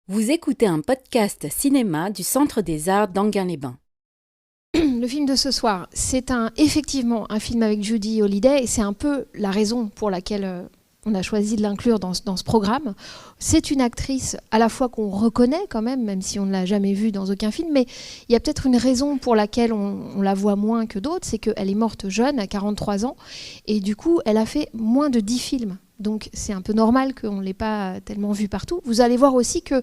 Vous écoutez un podcast cinéma du Centre des Arts d'Anguin-les-Bains. Le film de ce soir, c'est effectivement un film avec Judy Holliday et c'est un peu la raison pour laquelle on a choisi de l'inclure dans ce programme. C'est une actrice à la fois qu'on reconnaît quand même si on ne l'a jamais vue dans aucun film, mais il y a peut-être une raison pour laquelle on la voit moins que d'autres, c'est qu'elle est morte jeune, à 43 ans, et du coup, elle a fait moins de 10 films. Donc c'est un peu normal qu'on ne l'ait pas tellement vue partout. Vous allez voir aussi que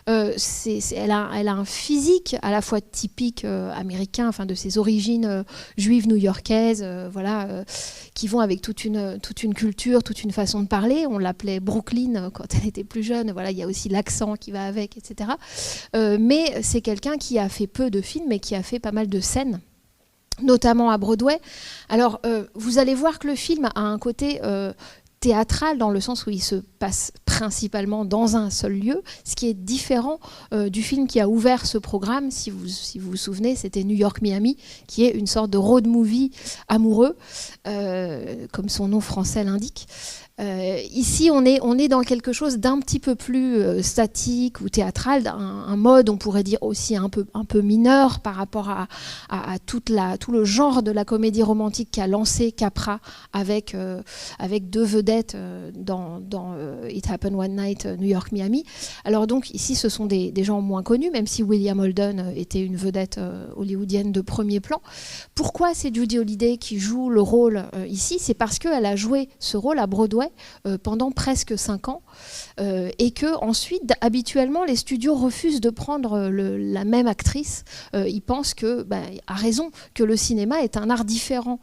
elle a un physique à la fois typique américain, enfin de ses origines juives new-yorkaises, qui vont avec toute une culture, toute une façon de parler. On l'appelait Brooklyn quand elle était plus jeune. Voilà, il y a aussi l'accent qui va avec, etc. Mais c'est quelqu'un qui a fait peu de films, mais qui a fait pas mal de scènes, notamment à Broadway. Alors, vous allez voir que le film a un côté théâtral dans le sens où il se passe principalement dans un seul lieu, ce qui est différent du film qui a ouvert ce programme. Si vous vous souvenez, c'était New York-Miami, qui est une sorte de road movie amoureux, comme son nom français l'indique. Ici, on est dans quelque chose d'un petit peu plus statique ou théâtral, un mode, on pourrait dire aussi un peu mineur par rapport à tout le genre de la comédie romantique qu'a lancé Capra avec deux vedettes dans It Happened One Night, New York-Miami. Alors donc ici, ce sont des gens moins connus, même si William Holden était une vedette hollywoodienne de premier plan. Pourquoi c'est Judy Holliday qui joue le rôle ici? C'est parce qu'elle a joué ce rôle à Broadway pendant presque 5 ans et que ensuite habituellement les studios refusent de prendre la même actrice. Ils pensent que, à raison, que le cinéma est un art différent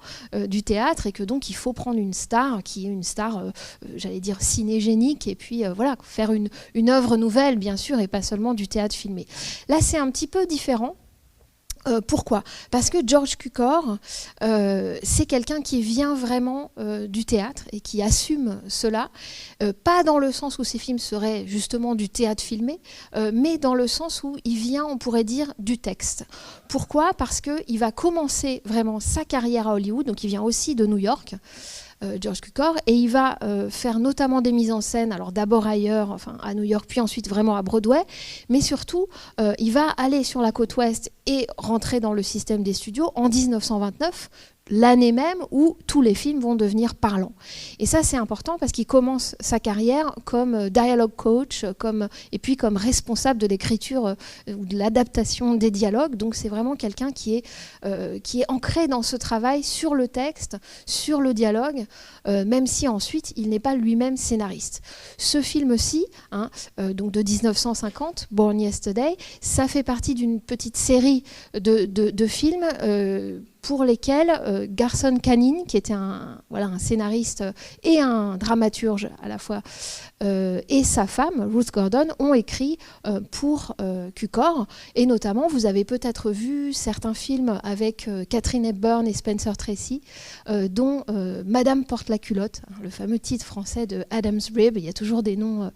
du théâtre et que donc il faut prendre une star qui est une star, j'allais dire cinégénique, et puis faire une œuvre nouvelle bien sûr et pas seulement du théâtre filmé. Là c'est un petit peu différent. Pourquoi ? Parce que George Cukor, c'est quelqu'un qui vient vraiment du théâtre et qui assume cela, pas dans le sens où ses films seraient justement du théâtre filmé, mais dans le sens où il vient, on pourrait dire, du texte. Pourquoi ? Parce qu'il va commencer vraiment sa carrière à Hollywood, donc il vient aussi de New York, George Cukor, et il va faire notamment des mises en scène, alors d'abord ailleurs, enfin à New York, puis ensuite vraiment à Broadway, mais surtout il va aller sur la côte ouest et rentrer dans le système des studios en 1929, l'année même où tous les films vont devenir parlants. Et ça, c'est important parce qu'il commence sa carrière comme dialogue coach, et puis comme responsable de l'écriture ou de l'adaptation des dialogues. Donc c'est vraiment quelqu'un qui est ancré dans ce travail sur le texte, sur le dialogue, même si ensuite il n'est pas lui-même scénariste. Ce film-ci, donc de 1950, Born Yesterday, ça fait partie d'une petite série de films pour lesquels Garson Kanin, qui était un scénariste et un dramaturge à la fois, et sa femme, Ruth Gordon, ont écrit pour Cukor. Et notamment, vous avez peut-être vu certains films avec Katharine Hepburn et Spencer Tracy, dont Madame porte la culotte, le fameux titre français de Adam's Rib. Il y a toujours des noms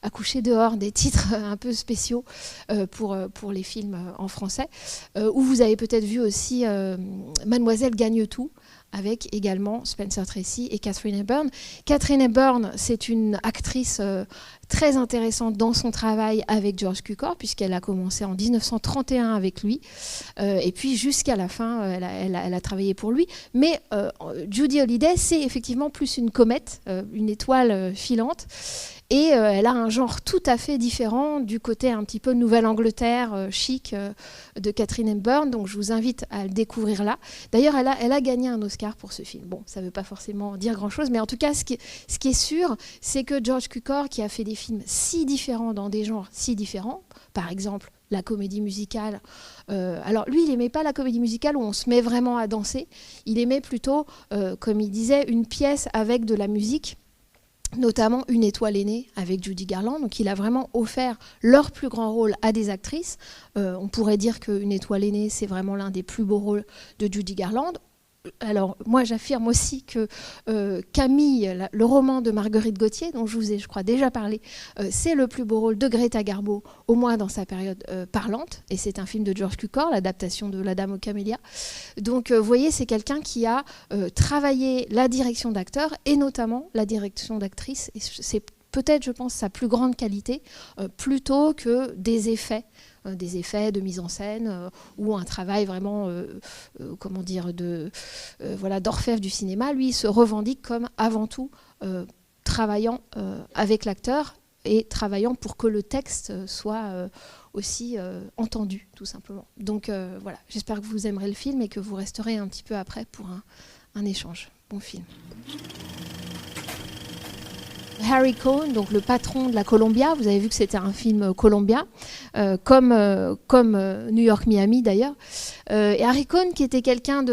à coucher dehors, des titres un peu spéciaux pour les films en français. Où vous avez peut-être vu aussi Mademoiselle gagne tout, avec également Spencer Tracy et Katharine Hepburn. Katharine Hepburn, c'est une actrice très intéressante dans son travail avec George Cukor, puisqu'elle a commencé en 1931 avec lui, et puis jusqu'à la fin, elle a travaillé pour lui. Mais Judy Holliday, c'est effectivement plus une comète, une étoile filante. Et elle a un genre tout à fait différent du côté un petit peu Nouvelle-Angleterre, chic de Katharine Hepburn. Donc je vous invite à le découvrir là. D'ailleurs, elle a gagné un Oscar pour ce film. Bon, ça ne veut pas forcément dire grand-chose, mais en tout cas, ce qui est sûr, c'est que George Cukor, qui a fait des films si différents dans des genres si différents, par exemple la comédie musicale. Alors lui, il n'aimait pas la comédie musicale où on se met vraiment à danser. Il aimait plutôt, comme il disait, une pièce avec de la musique, notamment Une étoile aînée avec Judy Garland. Donc il a vraiment offert leur plus grand rôle à des actrices. On pourrait dire qu'Une étoile aînée, c'est vraiment l'un des plus beaux rôles de Judy Garland. Alors moi j'affirme aussi que Camille, le roman de Marguerite Gauthier, dont je vous ai je crois déjà parlé, c'est le plus beau rôle de Greta Garbo, au moins dans sa période parlante, et c'est un film de George Cukor, l'adaptation de La Dame aux Camélias. Donc vous voyez, c'est quelqu'un qui a travaillé la direction d'acteur et notamment la direction d'actrice, et c'est peut-être, je pense, sa plus grande qualité, plutôt que des effets de mise en scène ou un travail vraiment, comment dire, voilà, d'orfèvre du cinéma. Lui, il se revendique comme avant tout travaillant avec l'acteur et travaillant pour que le texte soit aussi entendu, tout simplement. Donc voilà, j'espère que vous aimerez le film et que vous resterez un petit peu après pour un échange. Bon film. Harry Cohn, donc le patron de la Columbia, vous avez vu que c'était un film Columbia, comme New York Miami d'ailleurs. Et Harry Cohn qui était quelqu'un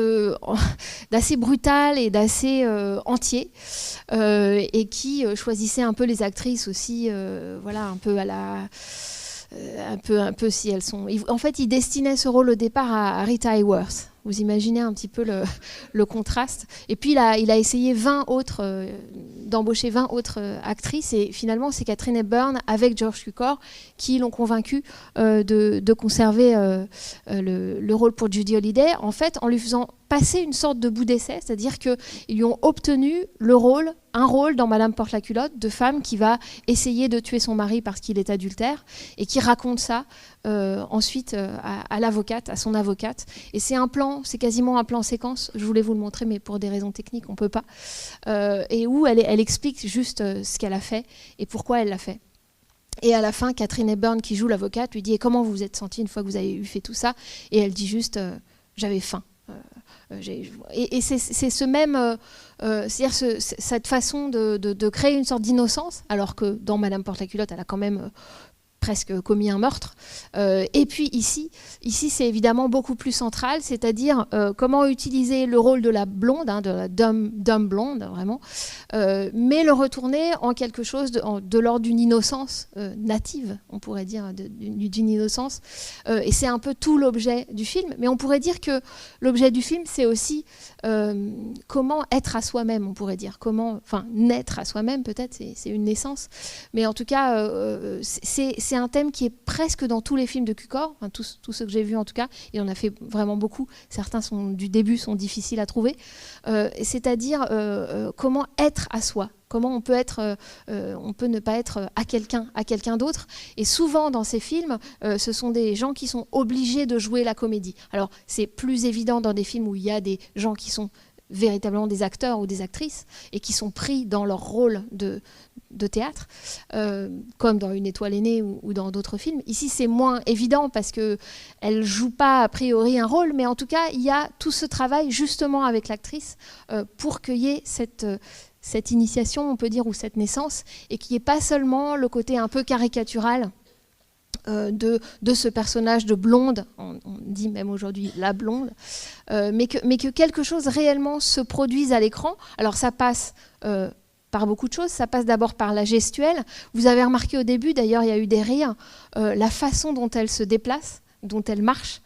d'assez brutal et d'assez entier, et qui choisissait un peu les actrices aussi, voilà, un peu à la... un peu si elles sont... En fait, il destinait ce rôle au départ à Rita Hayworth. Vous imaginez un petit peu le contraste. Et puis, il a essayé d'embaucher 20 autres actrices. Et finalement, c'est Katharine Hepburn avec George Cukor qui l'ont convaincu de conserver le rôle pour Judy Holliday, en fait, en lui faisant passer une sorte de bout d'essai, c'est-à-dire qu'ils lui ont obtenu un rôle dans Madame Porte-la-Culotte de femme qui va essayer de tuer son mari parce qu'il est adultère et qui raconte ça ensuite à l'avocate, à son avocate. Et c'est quasiment un plan séquence, je voulais vous le montrer, mais pour des raisons techniques, on ne peut pas. Et où elle explique juste ce qu'elle a fait et pourquoi elle l'a fait. Et à la fin, Katharine Hepburn, qui joue l'avocate, lui dit « Et comment vous vous êtes sentie une fois que vous avez fait tout ça ?» Et elle dit juste « J'avais faim ». Et c'est ce même, c'est-à-dire cette façon de créer une sorte d'innocence, alors que dans Madame Porte-la-Culotte, elle a quand même presque commis un meurtre. Et puis ici c'est évidemment beaucoup plus central, c'est-à-dire comment utiliser le rôle de la blonde, de la dumb blonde, vraiment, mais le retourner en quelque chose de l'ordre d'une innocence native, on pourrait dire, d'une innocence. Et c'est un peu tout l'objet du film. Mais on pourrait dire que l'objet du film, c'est aussi comment être à soi-même, on pourrait dire. Naître à soi-même, peut-être, c'est une naissance. Mais en tout cas, c'est un thème qui est presque dans tous les films de Cukor, tous ceux que j'ai vus en tout cas. Il en a fait vraiment beaucoup. Certains du début sont difficiles à trouver. C'est-à-dire comment être à soi. Comment on peut ne pas être à quelqu'un d'autre. Et souvent dans ces films, ce sont des gens qui sont obligés de jouer la comédie. Alors c'est plus évident dans des films où il y a des gens qui sont véritablement des acteurs ou des actrices et qui sont pris dans leur rôle de théâtre, comme dans Une étoile aînée ou dans d'autres films. Ici, c'est moins évident parce qu'elle ne joue pas a priori un rôle, mais en tout cas, il y a tout ce travail justement avec l'actrice pour qu'il y ait cette initiation, on peut dire, ou cette naissance, et qu'il n'y ait pas seulement le côté un peu caricatural de ce personnage de blonde, on dit même aujourd'hui la blonde, mais que quelque chose réellement se produise à l'écran. Alors ça passe par beaucoup de choses, ça passe d'abord par la gestuelle. Vous avez remarqué au début, d'ailleurs il y a eu des rires, la façon dont elle se déplace, dont elle marche.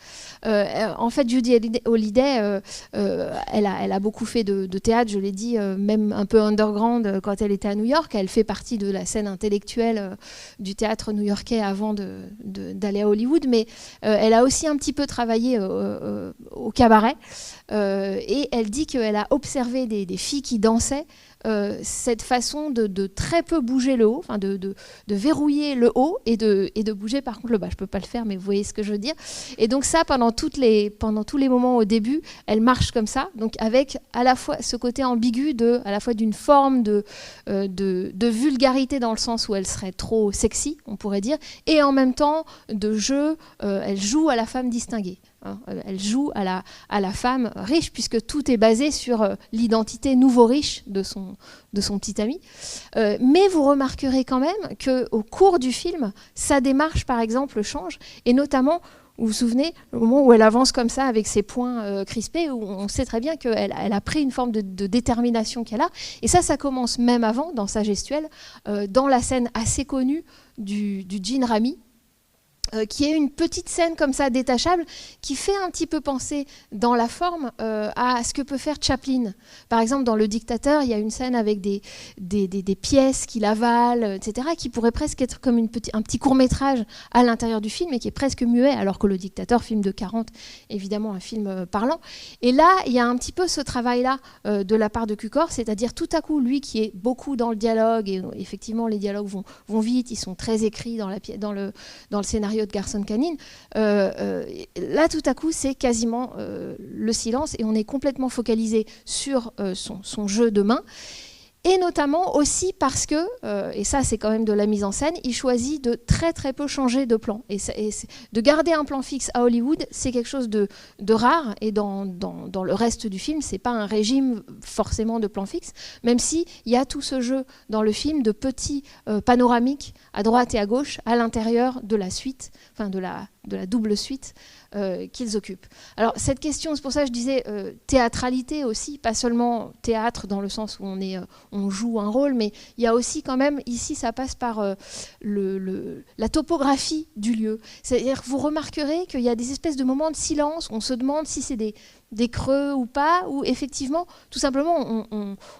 En fait, Judy Holliday, elle a beaucoup fait de théâtre, je l'ai dit, même un peu underground quand elle était à New York. Elle fait partie de la scène intellectuelle du théâtre new-yorkais avant d'aller à Hollywood, mais elle a aussi un petit peu travaillé au cabaret. Et elle dit qu'elle a observé des filles qui dansaient, cette façon de très peu bouger le haut, enfin de verrouiller le haut et de bouger par contre le bas. Je ne peux pas le faire, mais vous voyez ce que je veux dire. Et donc ça, pendant tous les moments au début, elle marche comme ça, donc avec à la fois ce côté ambigu à la fois d'une forme de vulgarité dans le sens où elle serait trop sexy, on pourrait dire, et en même temps de jeu, elle joue à la femme distinguée. Elle joue à la femme riche, puisque tout est basé sur l'identité nouveau riche de son petit ami. Mais vous remarquerez quand même qu'au cours du film, sa démarche, par exemple, change. Et notamment, vous vous souvenez, le moment où elle avance comme ça avec ses poings crispés, où on sait très bien qu'elle a pris une forme de détermination qu'elle a. Et ça commence même avant, dans sa gestuelle, dans la scène assez connue du Jean Rami, qui est une petite scène comme ça détachable qui fait un petit peu penser dans la forme à ce que peut faire Chaplin. Par exemple, dans Le Dictateur, il y a une scène avec des pièces qu'il avale, etc., qui pourrait presque être comme un petit court-métrage à l'intérieur du film et qui est presque muet, alors que Le Dictateur, film de 40, évidemment un film parlant. Et là, il y a un petit peu ce travail-là de la part de Cukor, c'est-à-dire tout à coup, lui qui est beaucoup dans le dialogue, et effectivement les dialogues vont vite, ils sont très écrits dans le scénario de Garson Kanin, là tout à coup c'est quasiment le silence et on est complètement focalisé sur son jeu de main. Et notamment aussi parce que, et ça c'est quand même de la mise en scène, il choisit de très très peu changer de plan. Et de garder un plan fixe à Hollywood, c'est quelque chose de rare. Et dans le reste du film, c'est pas un régime forcément de plan fixe, même s'il y a tout ce jeu dans le film de petits panoramiques à droite et à gauche à l'intérieur de la suite, enfin de la double suite qu'ils occupent. Alors cette question, c'est pour ça que je disais théâtralité aussi, pas seulement théâtre dans le sens où on joue un rôle, mais il y a aussi quand même, ici ça passe par la topographie du lieu. C'est-à-dire que vous remarquerez qu'il y a des espèces de moments de silence, où on se demande si c'est des creux ou pas, où effectivement, tout simplement,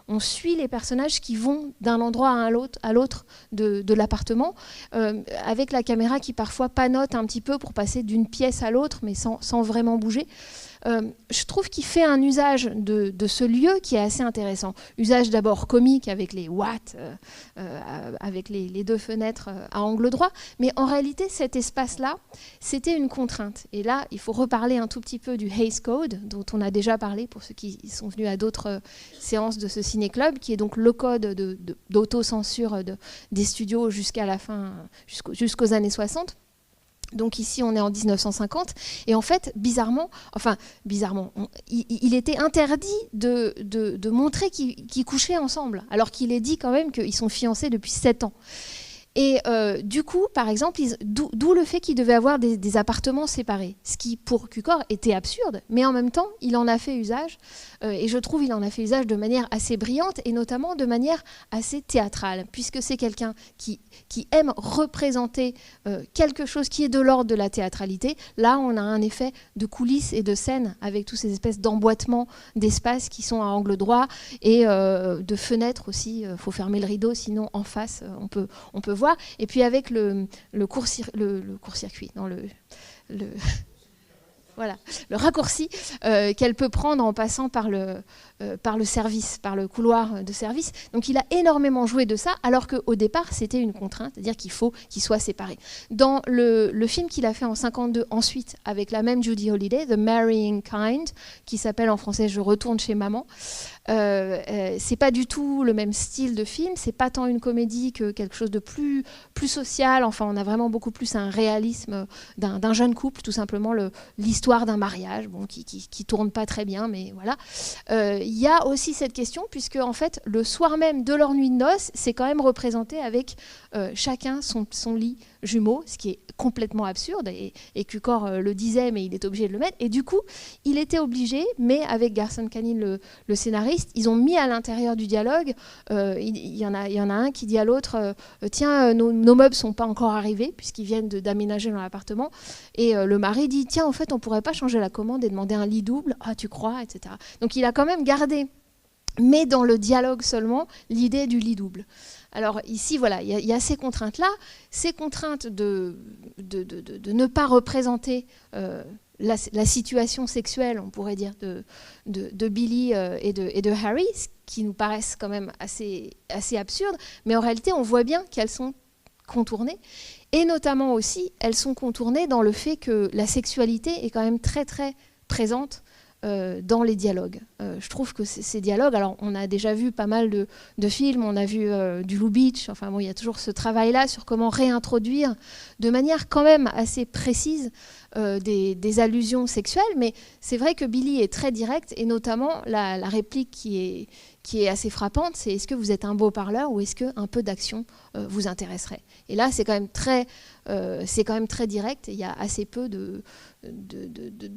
on suit les personnages qui vont d'un endroit à l'autre de l'appartement, avec la caméra qui parfois panote un petit peu pour passer d'une pièce à l'autre, mais sans vraiment bouger. Je trouve qu'il fait un usage de ce lieu qui est assez intéressant. Usage d'abord comique avec les watts, avec les deux fenêtres à angle droit, mais en réalité cet espace-là, c'était une contrainte. Et là, il faut reparler un tout petit peu du Hays Code, dont on a déjà parlé pour ceux qui sont venus à d'autres séances de ce ciné-club, qui est donc le code d'autocensure des studios jusqu'à la fin, jusqu'aux années 60. Donc ici, on est en 1950. Et en fait, bizarrement, il était interdit de montrer qu'ils couchaient ensemble, alors qu'il est dit quand même qu'ils sont fiancés depuis 7 ans. Et du coup, par exemple, d'où le fait qu'il devait avoir des appartements séparés, ce qui, pour Cukor, était absurde, mais en même temps, il en a fait usage, et je trouve qu'il en a fait usage de manière assez brillante, et notamment de manière assez théâtrale, puisque c'est quelqu'un qui aime représenter quelque chose qui est de l'ordre de la théâtralité. Là, on a un effet de coulisses et de scènes, avec tous ces espèces d'emboîtements d'espace qui sont à angle droit, et de fenêtres aussi. Il faut fermer le rideau, sinon en face, on peut voir. Et puis avec le court-circuit, voilà, le raccourci qu'elle peut prendre en passant par le service, par le couloir de service. Donc il a énormément joué de ça, alors qu'au départ, c'était une contrainte, c'est-à-dire qu'il faut qu'ils soient séparés. Dans le film qu'il a fait en 52 ensuite, avec la même Judy Holliday, The Marrying Kind, qui s'appelle en français « Je retourne chez maman », c'est pas du tout le même style de film, c'est pas tant une comédie que quelque chose de plus social. Enfin, on a vraiment beaucoup plus un réalisme d'un jeune couple, tout simplement l'histoire d'un mariage, bon, qui tourne pas très bien, mais voilà. Il y a aussi cette question, puisque en fait, le soir même de leur nuit de noces, c'est quand même représenté avec chacun son lit jumeau, ce qui est complètement absurde, et Cukor le disait, mais il est obligé de le mettre. Et du coup, il était obligé, mais avec Garson Kanin, le scénariste, ils ont mis à l'intérieur du dialogue, il y en a un qui dit à l'autre, tiens, nos meubles sont pas encore arrivés, puisqu'ils viennent d'aménager dans l'appartement, et le mari dit, tiens, en fait, on pourrait pas changer la commande et demander un lit double, ah, tu crois, etc. Donc il a quand même gardé, mais dans le dialogue seulement, l'idée du lit double. Alors ici, voilà, il y a ces contraintes-là, ces contraintes de ne pas représenter la situation sexuelle, on pourrait dire, de Billy et de Harry, qui nous paraissent quand même assez absurdes, mais en réalité, on voit bien qu'elles sont contournées, et notamment aussi, elles sont contournées dans le fait que la sexualité est quand même très, très présente dans les dialogues. Je trouve que ces dialogues, alors on a déjà vu pas mal de films, on a vu du Lubitsch, enfin bon, il y a toujours ce travail-là sur comment réintroduire de manière quand même assez précise des allusions sexuelles, mais c'est vrai que Billy est très direct, et notamment la réplique qui est assez frappante, c'est « Est-ce que vous êtes un beau parleur ou est-ce qu'un peu d'action vous intéresserait ?» Et là, c'est quand même très direct, et il y a assez peu de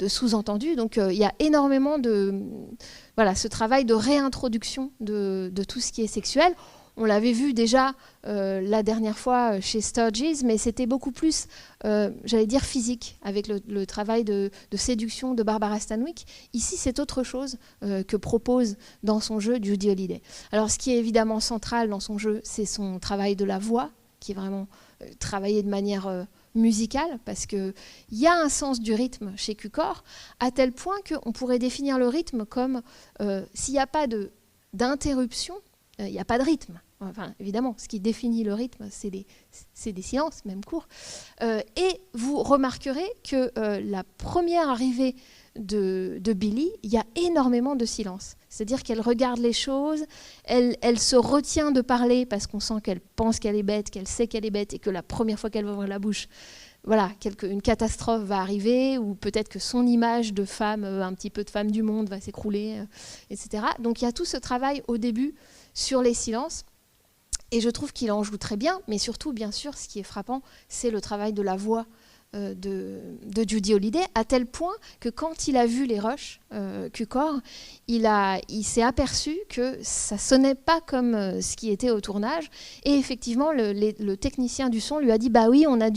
sous-entendus. Donc il y a énormément ce travail de réintroduction de tout ce qui est sexuel. On l'avait vu déjà la dernière fois chez Sturges, mais c'était beaucoup plus, j'allais dire, physique, avec le travail de séduction de Barbara Stanwyck. Ici, c'est autre chose que propose dans son jeu Judy Holliday. Alors, ce qui est évidemment central dans son jeu, c'est son travail de la voix, qui est vraiment travaillé de manière musicale, parce qu'il y a un sens du rythme chez Cukor, à tel point qu'on pourrait définir le rythme comme s'il n'y a pas d'interruption, il n'y a pas de rythme. Enfin, évidemment, ce qui définit le rythme, c'est des silences, même courts. Et vous remarquerez que la première arrivée de Billy, il y a énormément de silence. C'est-à-dire qu'elle regarde les choses, elle se retient de parler parce qu'on sent qu'elle pense qu'elle est bête, qu'elle sait qu'elle est bête et que la première fois qu'elle va ouvrir la bouche, voilà, une catastrophe va arriver, ou peut-être que son image de femme, un petit peu de femme du monde, va s'écrouler, etc. Donc il y a tout ce travail au début sur les silences. Et je trouve qu'il en joue très bien, mais surtout, bien sûr, ce qui est frappant, c'est le travail de la voix de Judy Holliday, à tel point que quand il a vu les rushs Cukor, il s'est aperçu que ça sonnait pas comme ce qui était au tournage. Et effectivement, le technicien du son lui a dit bah oui, on a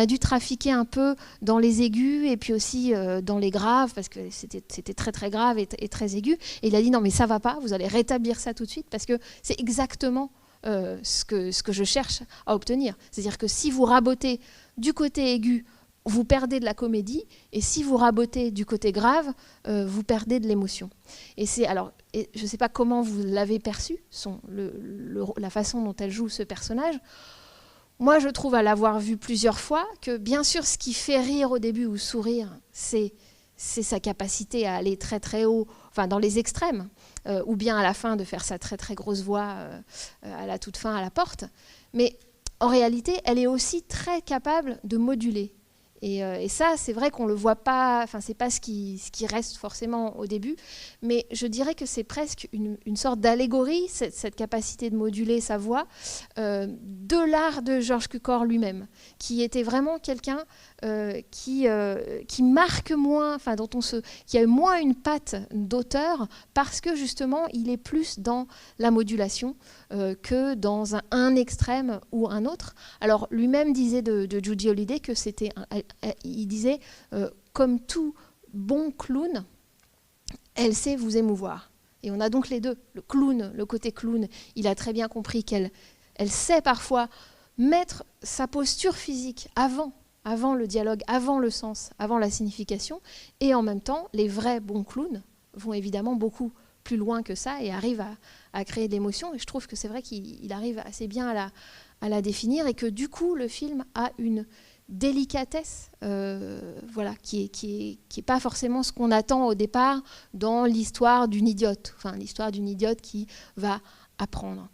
dû trafiquer un peu dans les aigus et puis aussi dans les graves, parce que c'était très très grave et très aigu. Et il a dit non mais ça va pas, vous allez rétablir ça tout de suite, parce que c'est exactement ce que je cherche à obtenir. C'est-à-dire que si vous rabotez du côté aigu, vous perdez de la comédie, et si vous rabotez du côté grave, vous perdez de l'émotion. Et je ne sais pas comment vous l'avez perçu, la façon dont elle joue ce personnage. Moi, je trouve, à l'avoir vu plusieurs fois, que bien sûr, ce qui fait rire au début ou sourire, c'est sa capacité à aller très très haut, enfin dans les extrêmes, ou bien à la fin de faire sa très très grosse voix à la toute fin à la porte. Mais en réalité, elle est aussi très capable de moduler. Et ça, c'est vrai qu'on ne le voit pas, enfin, c'est pas ce qui reste forcément au début, mais je dirais que c'est presque une sorte d'allégorie, cette capacité de moduler sa voix, de l'art de George Cukor lui-même, qui était vraiment quelqu'un qui marque moins, enfin, qui a moins une patte d'auteur, parce que justement, il est plus dans la modulation que dans un extrême ou un autre. Alors, lui-même disait de Judy Holliday que il disait, comme tout bon clown, elle sait vous émouvoir. Et on a donc les deux. Le clown, le côté clown, il a très bien compris qu'elle sait parfois mettre sa posture physique avant le dialogue, avant le sens, avant la signification. Et en même temps, les vrais bons clowns vont évidemment beaucoup plus loin que ça et arrivent à créer de l'émotion. Et je trouve que c'est vrai qu'il arrive assez bien à la définir, et que du coup, le film a une délicatesse voilà, qui est pas forcément ce qu'on attend au départ dans l'histoire d'une idiote, enfin l'histoire d'une idiote qui va apprendre.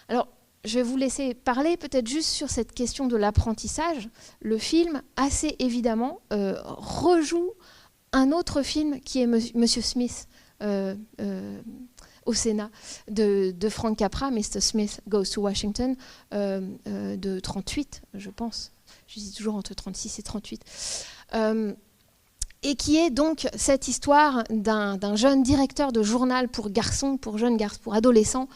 Alors, je vais vous laisser parler peut-être juste sur cette question de l'apprentissage. Le film, assez évidemment, rejoue un autre film qui est Monsieur Smith au Sénat de Frank Capra, Mr. Smith Goes to Washington, de 1938, je pense. Je dis toujours entre 36 et 38. Et qui est donc cette histoire d'un jeune directeur de journal pour garçons, pour jeunes garçons, pour adolescents,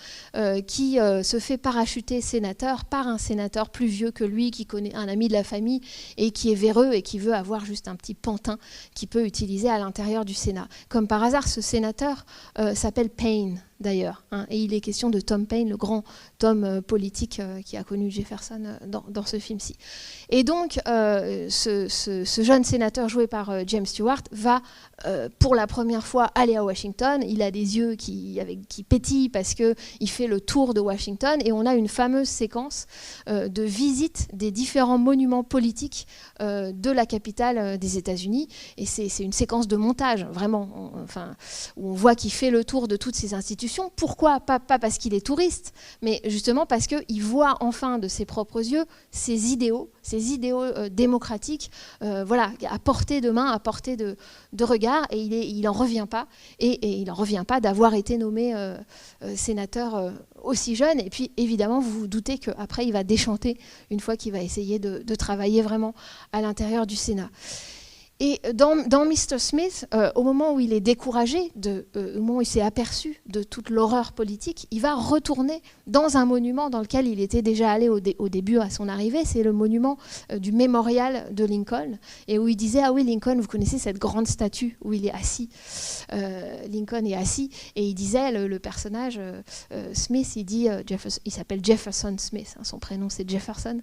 qui se fait parachuter sénateur par un sénateur plus vieux que lui, qui connaît un ami de la famille et qui est véreux et qui veut avoir juste un petit pantin qu'il peut utiliser à l'intérieur du Sénat. Comme par hasard, ce sénateur s'appelle Paine, d'ailleurs, hein, et il est question de Tom Paine, le grand homme politique qui a connu Jefferson dans ce film-ci. Et donc, ce jeune sénateur joué par James Stewart va pour la première fois aller à Washington. Il a des yeux qui pétillent parce qu'il fait le tour de Washington, et on a une fameuse séquence de visite des différents monuments politiques de la capitale des États-Unis, et c'est une séquence de montage, vraiment, où on voit qu'il fait le tour de toutes ces institutions. Pourquoi ? Pas parce qu'il est touriste, mais justement parce qu'il voit enfin de ses propres yeux ces idéaux démocratiques, voilà, à portée de main, à portée de regard, et il n'en revient pas, et il n'en revient pas d'avoir été nommé sénateur aussi jeune. Et puis évidemment, vous vous doutez qu'après il va déchanter une fois qu'il va essayer de travailler vraiment à l'intérieur du Sénat. Et dans Mr. Smith, au moment où il est découragé, au moment où il s'est aperçu de toute l'horreur politique, il va retourner dans un monument dans lequel il était déjà allé au début à son arrivée. C'est le monument du mémorial de Lincoln, et où il disait, ah oui, Lincoln, vous connaissez cette grande statue où il est assis. Lincoln est assis, et il disait, le personnage Smith, il dit, il s'appelle Jefferson Smith, hein, son prénom c'est Jefferson,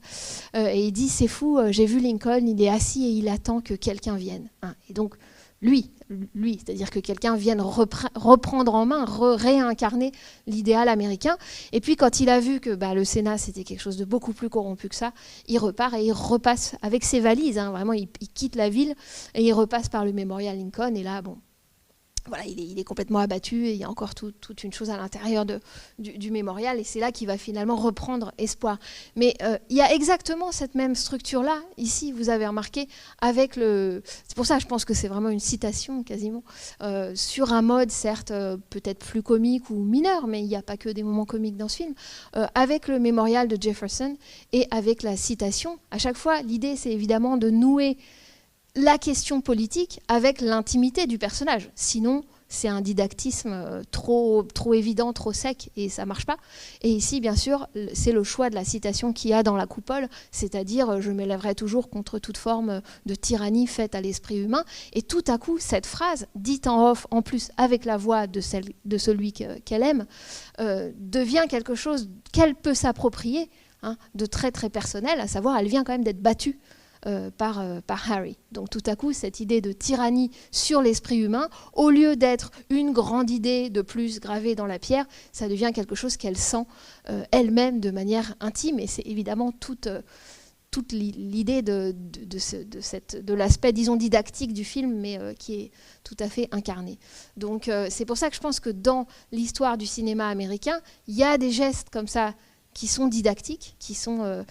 et il dit, c'est fou, j'ai vu Lincoln, il est assis et il attend que quelqu'un vienne. Hein. Et donc, lui, c'est-à-dire que quelqu'un vienne reprendre en main, réincarner l'idéal américain. Et puis, quand il a vu que le Sénat, c'était quelque chose de beaucoup plus corrompu que ça, il repart et il repasse avec ses valises. Hein, vraiment, il quitte la ville et il repasse par le mémorial Lincoln. Et là, bon, voilà, il est complètement abattu et il y a encore toute une chose à l'intérieur du mémorial, et c'est là qu'il va finalement reprendre espoir. Mais il y a exactement cette même structure-là, ici, vous avez remarqué, avec le... C'est pour ça, je pense que c'est vraiment une citation, quasiment, sur un mode, certes, peut-être plus comique ou mineur, mais il n'y a pas que des moments comiques dans ce film, avec le mémorial de Jefferson et avec la citation. À chaque fois, l'idée, c'est évidemment de nouer la question politique avec l'intimité du personnage. Sinon, c'est un didactisme trop évident, trop sec, et ça ne marche pas. Et ici, bien sûr, c'est le choix de la citation qu'il y a dans la coupole, c'est-à-dire « je m'élèverai toujours contre toute forme de tyrannie faite à l'esprit humain ». Et tout à coup, cette phrase, dite en off, en plus avec la voix de celui qu'elle aime, devient quelque chose qu'elle peut s'approprier, hein, de très très personnel, à savoir, elle vient quand même d'être battue par Harry. Donc tout à coup, cette idée de tyrannie sur l'esprit humain, au lieu d'être une grande idée de plus gravée dans la pierre, ça devient quelque chose qu'elle sent elle-même de manière intime, et c'est évidemment toute l'idée de l'aspect, disons, didactique du film, mais qui est tout à fait incarné. Donc c'est pour ça que je pense que dans l'histoire du cinéma américain, il y a des gestes comme ça qui sont didactiques, qui sont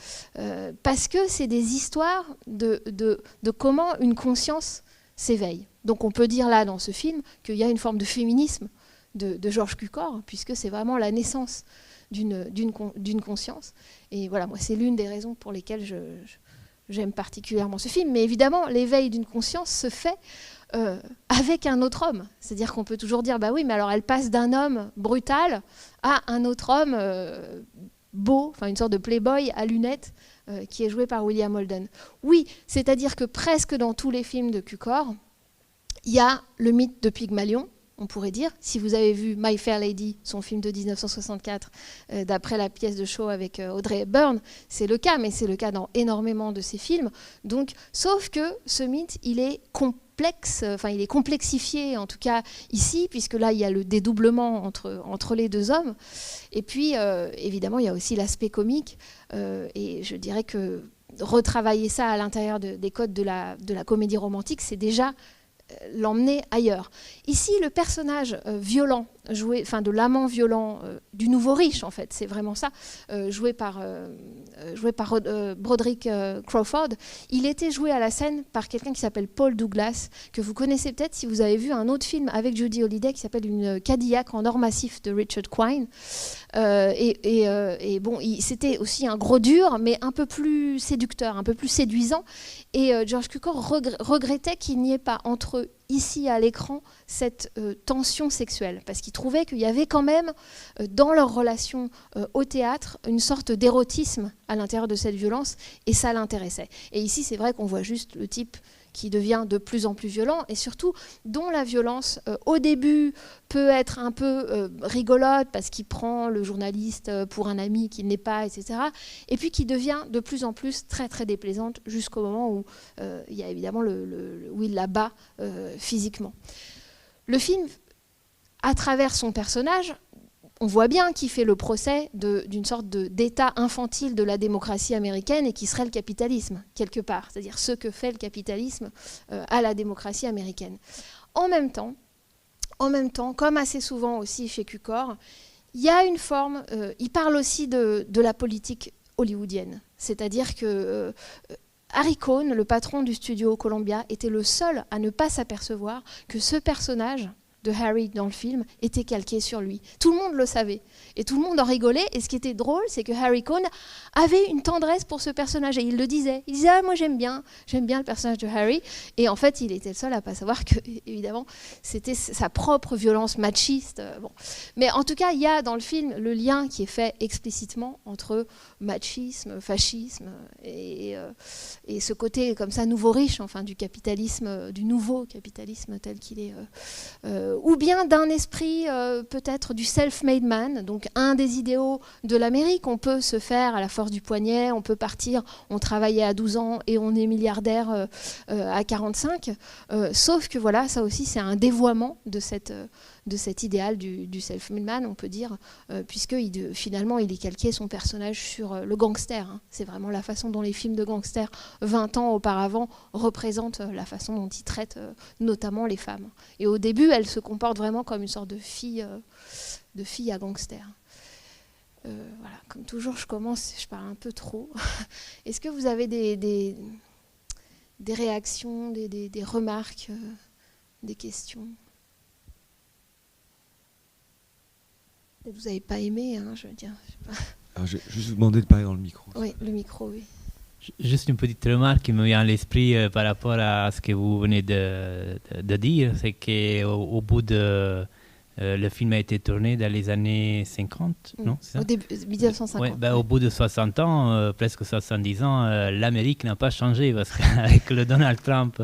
parce que c'est des histoires de comment une conscience s'éveille. Donc on peut dire là dans ce film qu'il y a une forme de féminisme de George Cukor, puisque c'est vraiment la naissance d'une conscience. Et voilà, moi c'est l'une des raisons pour lesquelles j'aime particulièrement ce film. Mais évidemment, l'éveil d'une conscience se fait avec un autre homme. C'est-à-dire qu'on peut toujours dire, bah oui, mais alors elle passe d'un homme brutal à un autre homme beau, enfin une sorte de playboy à lunettes, qui est joué par William Holden. Oui, c'est-à-dire que presque dans tous les films de Cukor, il y a le mythe de Pygmalion, on pourrait dire. Si vous avez vu My Fair Lady, son film de 1964, d'après la pièce de Shaw avec Audrey Hepburn, c'est le cas, mais c'est le cas dans énormément de ses films. Donc, sauf que ce mythe, il est complexe, enfin il est complexifié en tout cas ici, puisque là il y a le dédoublement entre les deux hommes. Et puis évidemment il y a aussi l'aspect comique, et je dirais que retravailler ça à l'intérieur des codes de la comédie romantique, c'est déjà l'emmener ailleurs. Ici, le personnage violent, de l'amant violent du nouveau riche, en fait, c'est vraiment ça, joué par Broderick Crawford, il était joué à la scène par quelqu'un qui s'appelle Paul Douglas, que vous connaissez peut-être si vous avez vu un autre film avec Jodie Holliday qui s'appelle Une Cadillac en or massif de Richard Quine. Et bon, c'était aussi un gros dur, mais un peu plus séducteur, un peu plus séduisant. Et George Cukor regrettait qu'il n'y ait pas entre eux, ici à l'écran, cette tension sexuelle, parce qu'il trouvait qu'il y avait quand même dans leur relation au théâtre une sorte d'érotisme à l'intérieur de cette violence, et ça l'intéressait. Et ici, c'est vrai qu'on voit juste le type qui devient de plus en plus violent, et surtout dont la violence, au début, peut être un peu rigolote, parce qu'il prend le journaliste pour un ami qu'il n'est pas, etc. Et puis qui devient de plus en plus très très déplaisante, jusqu'au moment où il y a évidemment où il la bat physiquement. Le film, à travers son personnage, on voit bien qu'il fait le procès d'une sorte d'état infantile de la démocratie américaine, et qui serait le capitalisme, quelque part, c'est-à-dire ce que fait le capitalisme à la démocratie américaine. En même temps, comme assez souvent aussi chez Cukor, il y a une forme, il parle aussi de la politique hollywoodienne, c'est-à-dire que Harry Cohn, le patron du studio Columbia, était le seul à ne pas s'apercevoir que ce personnage de Harry dans le film était calqué sur lui. Tout le monde le savait. Et tout le monde en rigolait. Et ce qui était drôle, c'est que Harry Cohn avait une tendresse pour ce personnage. Et il le disait. Il disait, ah, moi j'aime bien le personnage de Harry. Et en fait, il était le seul à ne pas savoir que, évidemment, c'était sa propre violence machiste. Bon. Mais en tout cas, il y a dans le film le lien qui est fait explicitement entre machisme, fascisme et ce côté comme ça nouveau riche, enfin du capitalisme, du nouveau capitalisme tel qu'il est, ou bien d'un esprit peut-être du self-made man, donc un des idéaux de l'Amérique. On peut se faire à la force du poignet, on peut partir, on travaillait à 12 ans et on est milliardaire à 45, sauf que voilà, ça aussi c'est un dévoiement de cet idéal du self-made man, on peut dire, puisque finalement il est calqué son personnage sur le gangster. Hein. C'est vraiment la façon dont les films de gangsters 20 ans auparavant représentent la façon dont ils traitent notamment les femmes. Et au début, elle se comporte vraiment comme une sorte de fille à gangster. Voilà, comme toujours, je parle un peu trop. Est-ce que vous avez des réactions, des remarques, des questions ? Vous n'avez pas aimé, hein, je veux dire. Je sais pas. Alors, je vais juste vous demander de parler dans le micro. Oui, le micro, oui. Juste une petite remarque qui me vient à l'esprit par rapport à ce que vous venez de dire, c'est qu'au bout de... le film a été tourné dans les années 50, non, c'est ça ? Au début, 1950. Ouais, au bout de 60 ans, presque 70 ans, l'Amérique n'a pas changé parce qu'avec le Donald Trump,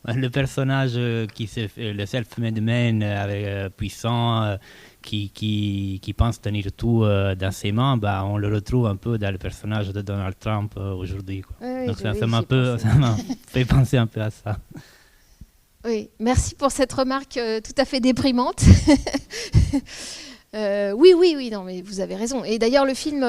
le personnage le self-made man puissant, qui pense tenir tout dans ses mains, on le retrouve un peu dans le personnage de Donald Trump aujourd'hui. Oui, donc ça m'a fait penser un peu à ça. Oui, merci pour cette remarque tout à fait déprimante. Oui, non, mais vous avez raison. Et d'ailleurs, le film,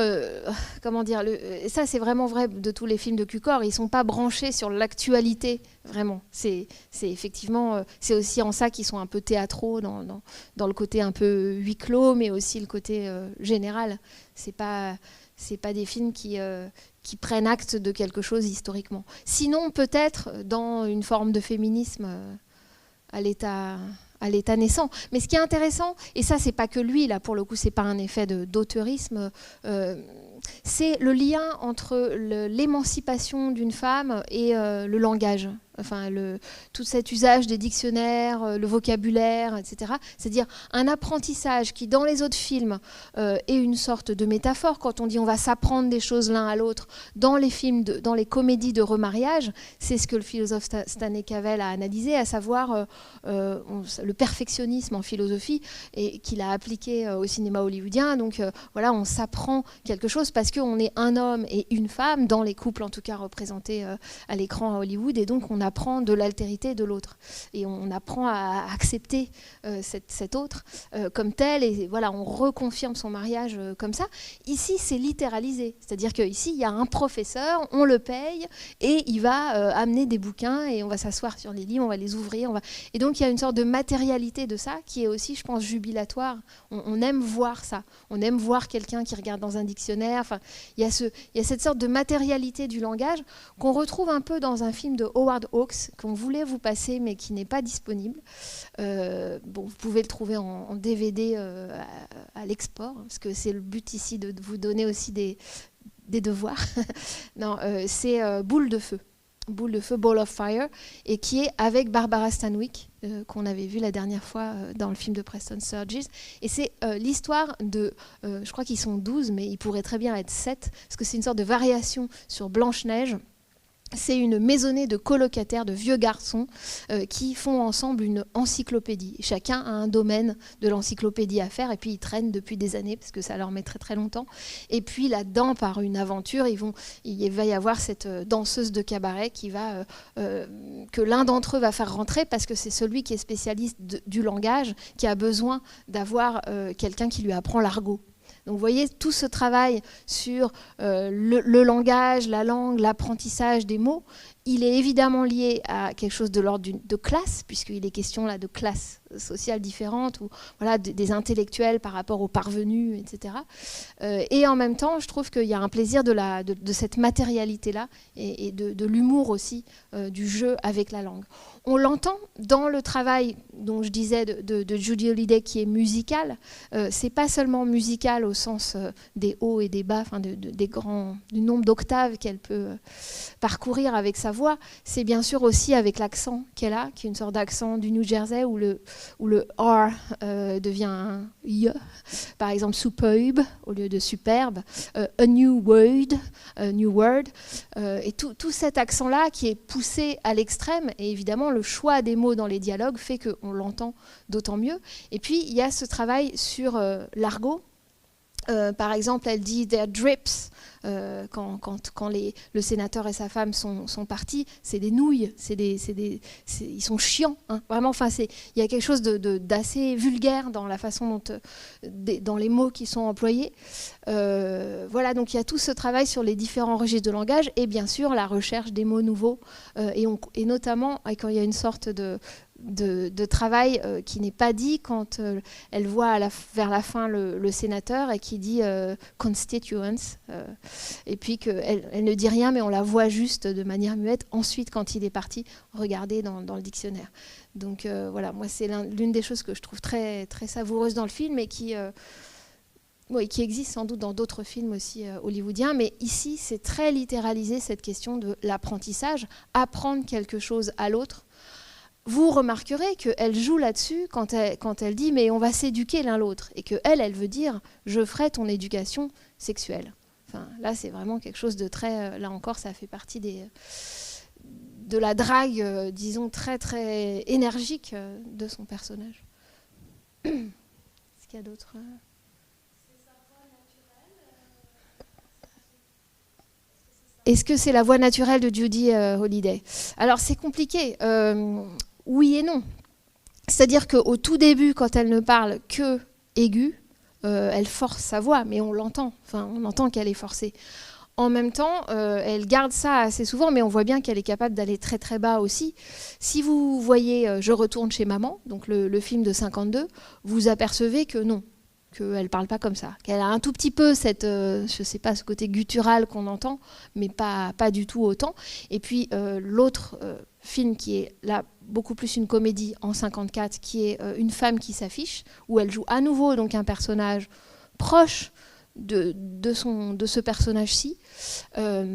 ça c'est vraiment vrai de tous les films de Cukor, ils ne sont pas branchés sur l'actualité, vraiment. C'est effectivement, c'est aussi en ça qu'ils sont un peu théâtraux, dans le côté un peu huis clos, mais aussi le côté général. C'est pas des films qui prennent acte de quelque chose historiquement. Sinon, peut-être dans une forme de féminisme à l'état naissant. Mais ce qui est intéressant, et ça c'est pas que lui, là pour le coup c'est pas un effet d'auteurisme, c'est le lien entre l'émancipation d'une femme et le langage. Enfin, tout cet usage des dictionnaires, le vocabulaire, etc. C'est-à-dire un apprentissage qui, dans les autres films, est une sorte de métaphore. Quand on dit on va s'apprendre des choses l'un à l'autre, dans les films, dans les comédies de remariage, c'est ce que le philosophe Stanley Cavell a analysé, à savoir le perfectionnisme en philosophie, et qu'il a appliqué au cinéma hollywoodien. Donc voilà, on s'apprend quelque chose parce qu'on est un homme et une femme, dans les couples en tout cas représentés à l'écran à Hollywood, et donc on apprend de l'altérité de l'autre et on apprend à accepter cet autre comme tel, et voilà, on reconfirme son mariage comme ça. Ici c'est littéralisé, c'est-à-dire qu'ici il y a un professeur, on le paye et il va amener des bouquins et on va s'asseoir sur les livres, on va les ouvrir, et donc il y a une sorte de matérialité de ça qui est aussi, je pense, jubilatoire. On aime voir ça, on aime voir quelqu'un qui regarde dans un dictionnaire. Enfin, il y a cette sorte de matérialité du langage qu'on retrouve un peu dans un film de Howard Hawks qu'on voulait vous passer mais qui n'est pas disponible. Bon, vous pouvez le trouver en DVD à l'export, parce que c'est le but ici de vous donner aussi des devoirs. Non, c'est Boule de feu. Boule de feu, Ball of Fire, et qui est avec Barbara Stanwyck, qu'on avait vu la dernière fois dans le film de Preston Sturges. Et c'est l'histoire de, je crois qu'ils sont 12, mais ils pourraient très bien être 7, parce que c'est une sorte de variation sur Blanche-Neige. C'est une maisonnée de colocataires, de vieux garçons qui font ensemble une encyclopédie. Chacun a un domaine de l'encyclopédie à faire, et puis ils traînent depuis des années parce que ça leur met très très longtemps. Et puis là-dedans, par une aventure, il va y avoir cette danseuse de cabaret que l'un d'entre eux va faire rentrer parce que c'est celui qui est spécialiste du langage, qui a besoin d'avoir quelqu'un qui lui apprend l'argot. Donc vous voyez, tout ce travail sur le langage, la langue, l'apprentissage des mots Il est évidemment lié à quelque chose de l'ordre de classe, puisqu'il est question là de classes sociales différentes, ou voilà, des intellectuels par rapport aux parvenus, etc. Et en même temps, je trouve qu'il y a un plaisir de cette matérialité-là, et de l'humour aussi, du jeu avec la langue. On l'entend dans le travail dont je disais de Judy Holliday, qui est musical. C'est pas seulement musical au sens des hauts et des bas, du nombre d'octaves qu'elle peut parcourir avec sa voix. C'est bien sûr aussi avec l'accent qu'elle a, qui est une sorte d'accent du New Jersey, où le R devient un Y. Par exemple, superbe au lieu de superbe, a new word, et tout cet accent-là qui est poussé à l'extrême, et évidemment le choix des mots dans les dialogues fait qu'on l'entend d'autant mieux. Et puis il y a ce travail sur l'argot. Par exemple, elle dit « there drips », quand le sénateur et sa femme sont partis, c'est des nouilles, ils sont chiants. Hein, vraiment, il y a quelque chose d'assez vulgaire dans la façon dans les mots qui sont employés. Voilà, donc il y a tout ce travail sur les différents registres de langage, et bien sûr la recherche des mots nouveaux, et notamment quand il y a une sorte de travail qui n'est pas dit quand elle voit vers la fin le sénateur et qui dit constituents, et puis qu'elle ne dit rien, mais on la voit juste de manière muette ensuite quand il est parti regarder dans le dictionnaire. Donc voilà, moi c'est l'une des choses que je trouve très, très savoureuse dans le film, et qui existe sans doute dans d'autres films aussi hollywoodiens, mais ici c'est très littéralisé, cette question de l'apprentissage, apprendre quelque chose à l'autre. Vous remarquerez qu'elle joue là-dessus quand elle dit « mais on va s'éduquer l'un l'autre » et qu'elle veut dire « je ferai ton éducation sexuelle ». Enfin, là, c'est vraiment quelque chose de très... là encore, ça fait partie de la drague, disons, très, très énergique de son personnage. Est-ce qu'il y a d'autres... Est-ce que c'est la voix naturelle de Judy Holliday? Alors, c'est compliqué. Oui et non. C'est-à-dire qu'au tout début, quand elle ne parle que aigu, elle force sa voix, mais on l'entend. Enfin, on entend qu'elle est forcée. En même temps, elle garde ça assez souvent, mais on voit bien qu'elle est capable d'aller très très bas aussi. Si vous voyez Je retourne chez maman, donc le film de 52, vous apercevez que non, qu'elle ne parle pas comme ça, qu'elle a un tout petit peu cette, je sais pas, ce côté guttural qu'on entend, mais pas du tout autant. Et puis l'autre film qui est là beaucoup plus une comédie en 54, qui est Une femme qui s'affiche, où elle joue à nouveau donc un personnage proche de ce personnage-ci,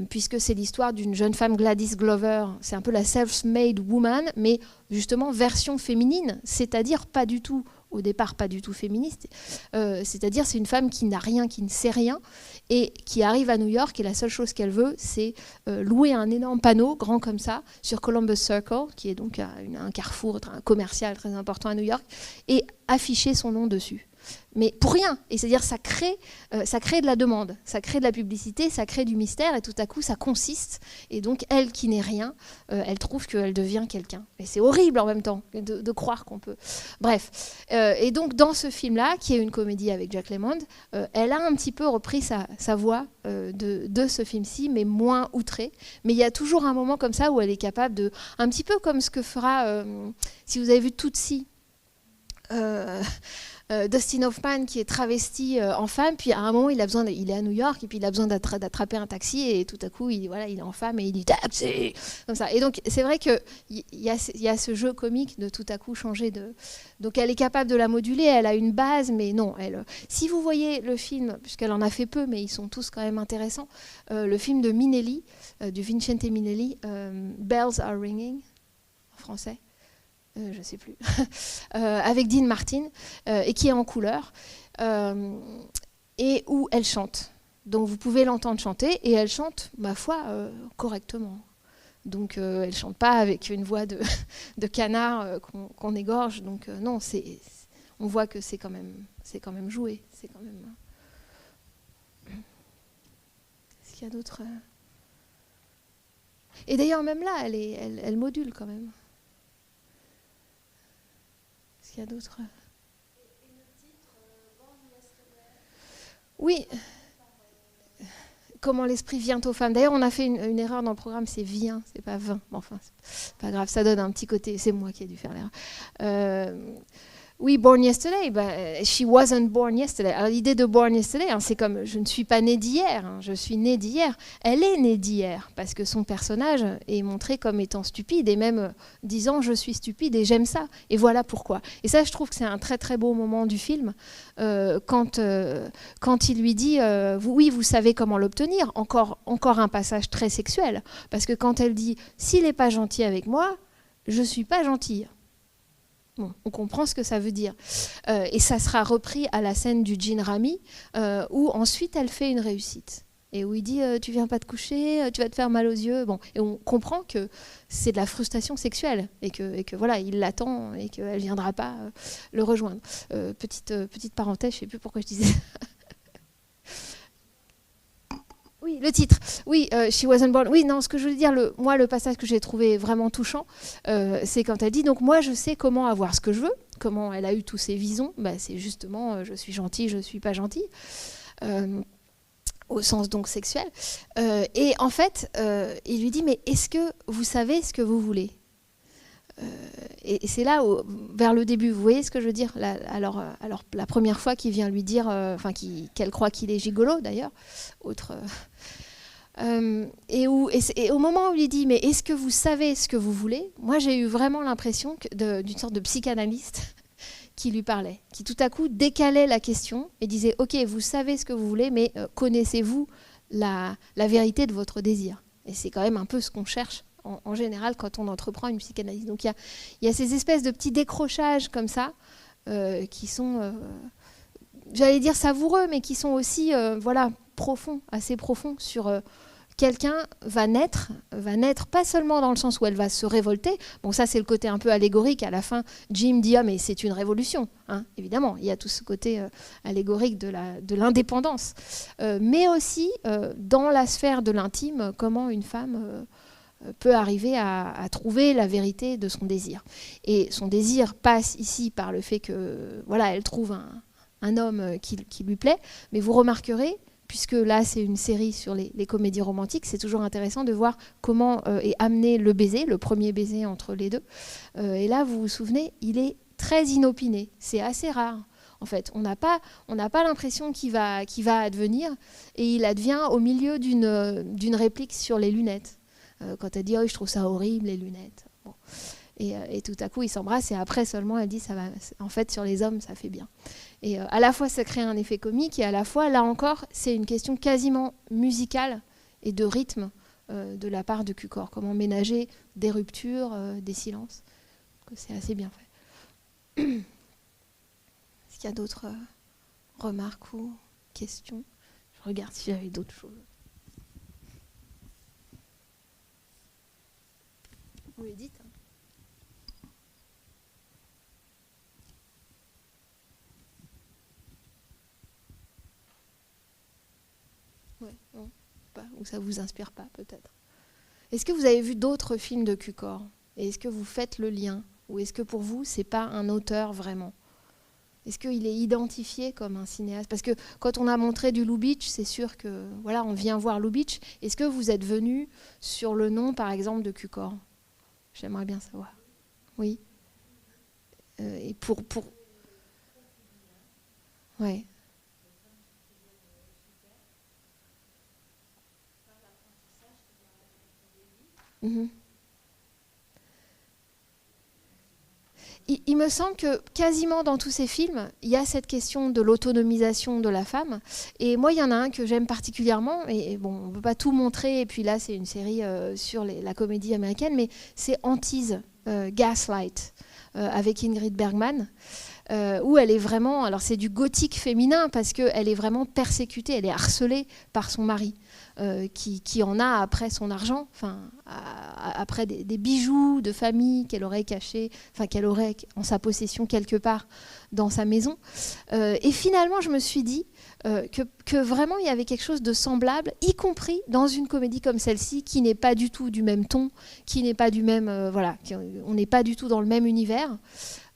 puisque c'est l'histoire d'une jeune femme, Gladys Glover. C'est un peu la self-made woman, mais justement version féminine, c'est-à-dire pas du tout, au départ pas du tout féministe, c'est-à-dire c'est une femme qui n'a rien, qui ne sait rien, et qui arrive à New York, et la seule chose qu'elle veut, c'est louer un énorme panneau, grand comme ça, sur Columbus Circle, qui est donc un carrefour commercial très important à New York, et afficher son nom dessus. Mais pour rien, et c'est-à-dire ça crée de la demande, ça crée de la publicité, ça crée du mystère, et tout à coup ça consiste, et donc elle qui n'est rien, elle trouve qu'elle devient quelqu'un. Et c'est horrible en même temps de croire qu'on peut. Bref, et donc dans ce film-là, qui est une comédie avec Jack Lemmon, elle a un petit peu repris sa voix de ce film-ci, mais moins outrée. Mais il y a toujours un moment comme ça où elle est capable de, un petit peu comme ce que fera, si vous avez vu Tootsie, Dustin Hoffman qui est travesti en femme, puis à un moment il est à New York et puis il a besoin d'attraper un taxi, et tout à coup il est en femme et il dit taxi comme ça. Et donc c'est vrai qu'il y a ce jeu comique de tout à coup changer de... Donc elle est capable de la moduler, elle a une base, mais non, si vous voyez le film, puisqu'elle en a fait peu mais ils sont tous quand même intéressants, le film de Minelli, du Vincente Minelli, Bells Are Ringing en français, je ne sais plus, avec Dean Martin, et qui est en couleur, et où elle chante. Donc vous pouvez l'entendre chanter, et elle chante, ma foi, correctement. Donc elle ne chante pas avec une voix de canard qu'on égorge. Donc non, on voit que c'est quand même joué. C'est quand même... Est-ce qu'il y a d'autres... Et d'ailleurs, même là, elle module quand même. Est-ce qu'il y a d'autres... Oui. comment l'esprit vient aux femmes. D'ailleurs, on a fait une erreur dans le programme, c'est vient, c'est pas vint. Bon, enfin, c'est pas grave, ça donne un petit côté. C'est moi qui ai dû faire l'erreur. Oui, born yesterday, she wasn't born yesterday. Alors l'idée de born yesterday, c'est comme je ne suis pas née d'hier, je suis née d'hier. Elle est née d'hier parce que son personnage est montré comme étant stupide et même disant je suis stupide et j'aime ça. Et voilà pourquoi. Et ça, je trouve que c'est un très très beau moment du film quand il lui dit oui, vous savez comment l'obtenir. Encore un passage très sexuel parce que quand elle dit s'il n'est pas gentil avec moi, je ne suis pas gentille. Bon, on comprend ce que ça veut dire. Et ça sera repris à la scène du Gin Rami, où ensuite elle fait une réussite. Et où il dit tu viens pas te coucher, tu vas te faire mal aux yeux. Bon, et on comprend que c'est de la frustration sexuelle et que voilà, il l'attend et qu'elle viendra pas le rejoindre. Petite parenthèse, je sais plus pourquoi je disais. Oui, le titre. Oui, She Wasn't Born. Oui, non, ce que je veux dire, moi, le passage que j'ai trouvé vraiment touchant, c'est quand elle dit, donc moi, je sais comment avoir ce que je veux, comment elle a eu tous ces visons, c'est justement, je suis gentille, je ne suis pas gentille, au sens donc sexuel. Et en fait, il lui dit, mais est-ce que vous savez ce que vous voulez ? Et c'est là, vers le début, vous voyez ce que je veux dire ? Alors, la première fois qu'il vient lui dire, qu'elle croit qu'il est gigolo d'ailleurs, et au moment où il lui dit, mais est-ce que vous savez ce que vous voulez ? Moi, j'ai eu vraiment l'impression d'une sorte de psychanalyste qui lui parlait, qui tout à coup décalait la question et disait, ok, vous savez ce que vous voulez, mais connaissez-vous la vérité de votre désir ? Et c'est quand même un peu ce qu'on cherche en général quand on entreprend une psychanalyse. Donc il y a ces espèces de petits décrochages comme ça qui sont, j'allais dire savoureux, mais qui sont aussi profonds, assez profonds sur quelqu'un va naître pas seulement dans le sens où elle va se révolter. Bon, ça c'est le côté un peu allégorique. À la fin, Jim dit mais c'est une révolution. Évidemment, il y a tout ce côté allégorique de l'indépendance, mais aussi dans la sphère de l'intime, comment une femme peut arriver à trouver la vérité de son désir. Et son désir passe ici par le fait que elle trouve un homme qui lui plaît, mais vous remarquerez, puisque là c'est une série sur les comédies romantiques, c'est toujours intéressant de voir comment est amené le baiser, le premier baiser entre les deux. Et là, vous vous souvenez, il est très inopiné, c'est assez rare. En fait, on n'a pas l'impression qu'il va advenir, et il advient au milieu d'une réplique sur les lunettes. Quand elle dit je trouve ça horrible les lunettes, bon. Et tout à coup ils s'embrassent et après seulement elle dit ça va, en fait sur les hommes ça fait bien. Et à la fois ça crée un effet comique et à la fois là encore c'est une question quasiment musicale et de rythme de la part de Cukor, comment ménager des ruptures, des silences. C'est assez bien fait. Est-ce qu'il y a d'autres remarques ou questions ? Je regarde si j'avais d'autres choses. Vous le dites. Ouais, non, pas, ou ça vous inspire pas peut-être. Est-ce que vous avez vu d'autres films de Cukor ? Et est-ce que vous faites le lien ? Ou est-ce que pour vous c'est pas un auteur vraiment ? Est-ce qu'il est identifié comme un cinéaste ? Parce que quand on a montré du Lubitsch, c'est sûr que on vient voir Lubitsch. Est-ce que vous êtes venu sur le nom par exemple de Cukor ? J'aimerais bien savoir. Oui. Et pour... Ouais. Mm-hmm. Il me semble que quasiment dans tous ces films, il y a cette question de l'autonomisation de la femme. Et moi, il y en a un que j'aime particulièrement. Et bon, on ne peut pas tout montrer. Et puis là, c'est une série sur la comédie américaine. Mais c'est Antise, Gaslight, avec Ingrid Bergman. Où elle est vraiment... Alors, c'est du gothique féminin parce qu'elle est vraiment persécutée. Elle est harcelée par son mari. Qui en a après son argent, après des bijoux de famille qu'elle aurait cachés, qu'elle aurait en sa possession quelque part dans sa maison. Et finalement, je me suis dit que vraiment il y avait quelque chose de semblable, y compris dans une comédie comme celle-ci, qui n'est pas du tout du même ton, qui n'est pas du même, on n'est pas du tout dans le même univers.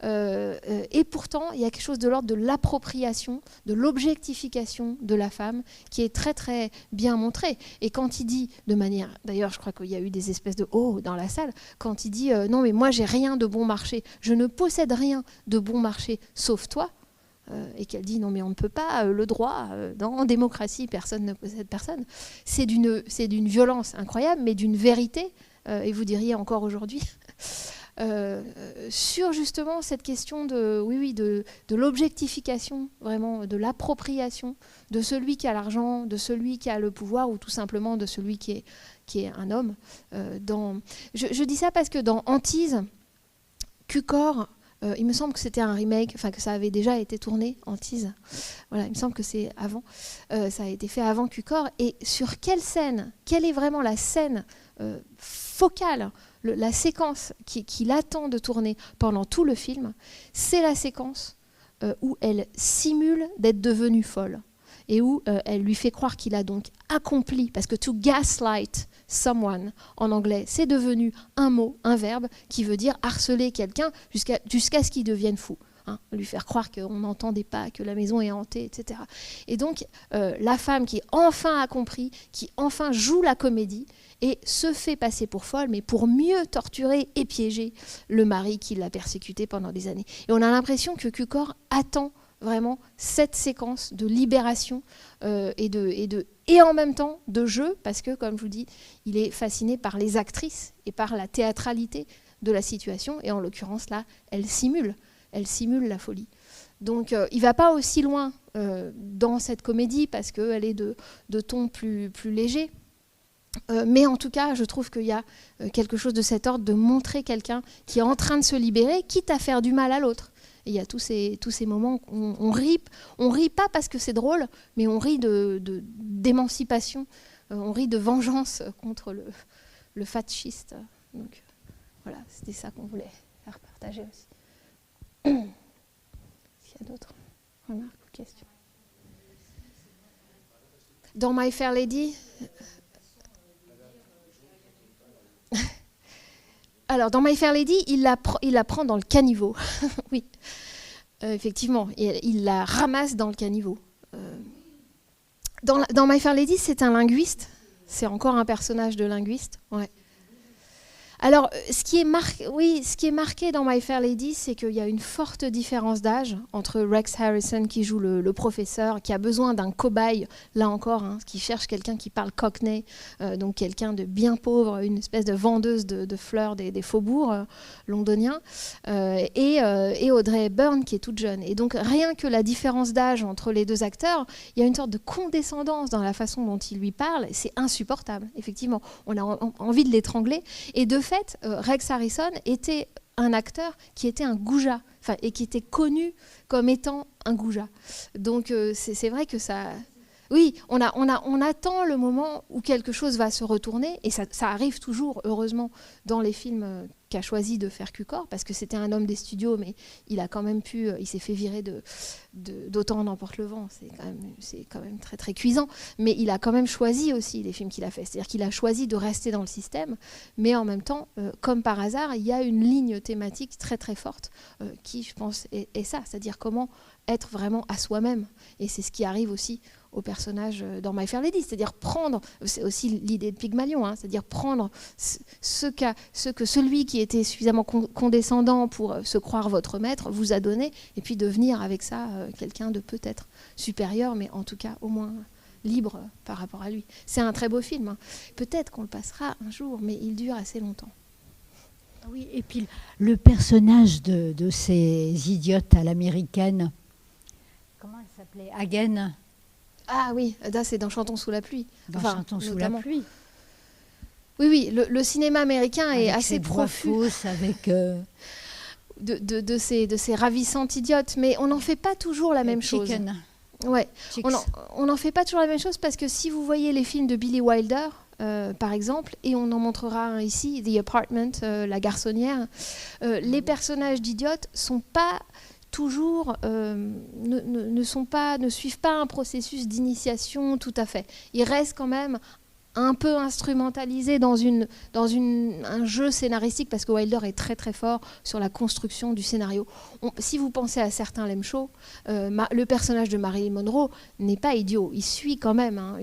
Et pourtant, il y a quelque chose de l'ordre de l'appropriation, de l'objectification de la femme qui est très très bien montré. Et quand il dit de manière, d'ailleurs je crois qu'il y a eu des espèces de oh dans la salle, quand il dit non mais moi j'ai rien de bon marché, je ne possède rien de bon marché sauf toi, et qu'elle dit non mais on ne peut pas, le droit, en démocratie personne ne possède personne, c'est d'une violence incroyable mais d'une vérité, et vous diriez encore aujourd'hui, sur justement cette question de l'objectification, vraiment de l'appropriation de celui qui a l'argent, de celui qui a le pouvoir ou tout simplement de celui qui est un homme. Je dis ça parce que dans Antise, Cukor, il me semble que c'était un remake, enfin que ça avait déjà été tourné, Antise. Voilà, il me semble que c'est avant. Ça a été fait avant Cukor. Et sur quelle scène, quelle est vraiment la scène focale, la séquence qu'il attend de tourner pendant tout le film, c'est la séquence où elle simule d'être devenue folle et où elle lui fait croire qu'il a donc accompli, parce que to gaslight someone en anglais, c'est devenu un mot, un verbe qui veut dire harceler quelqu'un jusqu'à ce qu'il devienne fou. Lui faire croire qu'on n'entendait pas, que la maison est hantée, etc. Et donc, la femme qui enfin a compris, qui enfin joue la comédie et se fait passer pour folle, mais pour mieux torturer et piéger le mari qui l'a persécutée pendant des années. Et on a l'impression que Cukor attend vraiment cette séquence de libération et en même temps de jeu, parce que, comme je vous dis, il est fasciné par les actrices et par la théâtralité de la situation, et en l'occurrence là, elle simule la folie. Donc il ne va pas aussi loin dans cette comédie parce qu'elle est de ton plus léger. Mais en tout cas, je trouve qu'il y a quelque chose de cet ordre de montrer quelqu'un qui est en train de se libérer, quitte à faire du mal à l'autre. Et il y a tous ces moments où on rit pas parce que c'est drôle, mais on rit d'émancipation, on rit de vengeance contre le fasciste. Donc voilà, c'était ça qu'on voulait faire partager aussi. S'il y a d'autres remarques ou questions. Dans My Fair Lady, alors dans My Fair Lady, il la prend dans le caniveau. Oui, effectivement, il la ramasse dans le caniveau. Dans My Fair Lady, c'est un linguiste. C'est encore un personnage de linguiste. Ouais. Alors, ce qui est marqué dans My Fair Lady, c'est qu'il y a une forte différence d'âge entre Rex Harrison, qui joue le professeur, qui a besoin d'un cobaye, là encore, qui cherche quelqu'un qui parle cockney, donc quelqu'un de bien pauvre, une espèce de vendeuse de fleurs des faubourgs londoniens, et Audrey Hepburn, qui est toute jeune. Et donc, rien que la différence d'âge entre les deux acteurs, il y a une sorte de condescendance dans la façon dont il lui parle, c'est insupportable, effectivement. On a envie de l'étrangler. Et de fait, Rex Harrison était un acteur qui était un goujat, et qui était connu comme étant un goujat. Donc c'est vrai que ça... Oui, on attend le moment où quelque chose va se retourner, et ça arrive toujours, heureusement, dans les films qu'a choisi de faire Cukor, parce que c'était un homme des studios, mais il a quand même il s'est fait virer d'Autant n'emporte le vent, c'est quand même très très cuisant, mais il a quand même choisi aussi les films qu'il a fait, c'est-à-dire qu'il a choisi de rester dans le système, mais en même temps, comme par hasard, il y a une ligne thématique très très forte qui, je pense, est ça, c'est-à-dire comment être vraiment à soi-même, et c'est ce qui arrive aussi au personnage dans My Fair Lady, c'est-à-dire prendre, c'est aussi l'idée de Pygmalion, c'est-à-dire prendre ce que celui qui était suffisamment condescendant pour se croire votre maître vous a donné, et puis devenir avec ça quelqu'un de peut-être supérieur, mais en tout cas au moins libre par rapport à lui. C'est un très beau film, peut-être qu'on le passera un jour, mais il dure assez longtemps. Oui, et puis le personnage de ces idiotes à l'américaine, comment elle s'appelait, Hagen. Ah oui, là c'est dans Chantons sous la pluie. Chantons sous la pluie. Oui, le cinéma américain avec est assez profus avec de ces ravissantes idiotes, mais on n'en fait pas toujours la même chose. Ouais, on n'en fait pas toujours la même chose parce que si vous voyez les films de Billy Wilder, par exemple, et on en montrera un ici, The Apartment, La Garçonnière, les personnages d'idiotes sont pas toujours ne suivent pas un processus d'initiation tout à fait. Ils restent quand même un peu instrumentalisé dans un jeu scénaristique, parce que Wilder est très très fort sur la construction du scénario. Si vous pensez à certains Lem Show, le personnage de Marilyn Monroe n'est pas idiot, il suit quand même hein,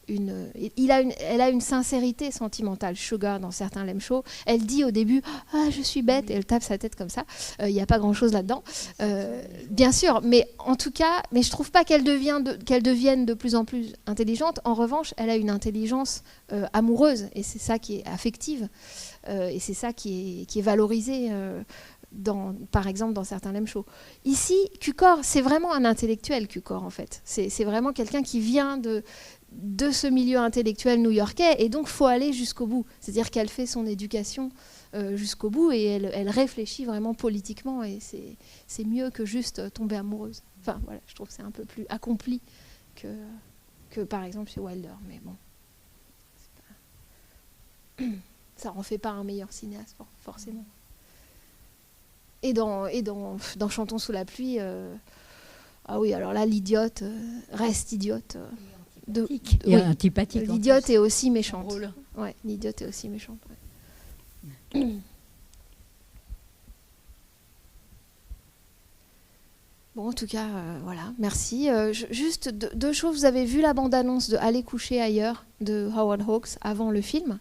elle a une sincérité sentimentale, Sugar, dans certains Lem Show. Elle dit au début « Ah, je suis bête », et elle tape sa tête comme ça. Il n'y a pas grand-chose là-dedans. Bien sûr, mais en tout cas, mais je ne trouve pas qu'elle devienne de plus en plus intelligente. En revanche, elle a une intelligence amoureuse, et c'est ça qui est affective, et c'est ça qui est valorisé par exemple dans certains Lem Show. Ici, Cukor, c'est vraiment un intellectuel, Cukor, en fait. C'est vraiment quelqu'un qui vient de ce milieu intellectuel new-yorkais, et donc il faut aller jusqu'au bout. C'est-à-dire qu'elle fait son éducation jusqu'au bout, et elle réfléchit vraiment politiquement, et c'est mieux que juste tomber amoureuse. Enfin, voilà, je trouve que c'est un peu plus accompli que par exemple chez Wilder, mais bon. Ça en fait pas un meilleur cinéaste, forcément. Et dans Chantons sous la pluie, ah oui, alors là, l'idiote reste idiote. Et antipathique. L'idiote est aussi méchante. Ouais, l'idiote est aussi méchante. Ouais. Bon, en tout cas, voilà, merci. Juste deux choses. Vous avez vu la bande-annonce de Aller coucher ailleurs de Howard Hawks avant le film.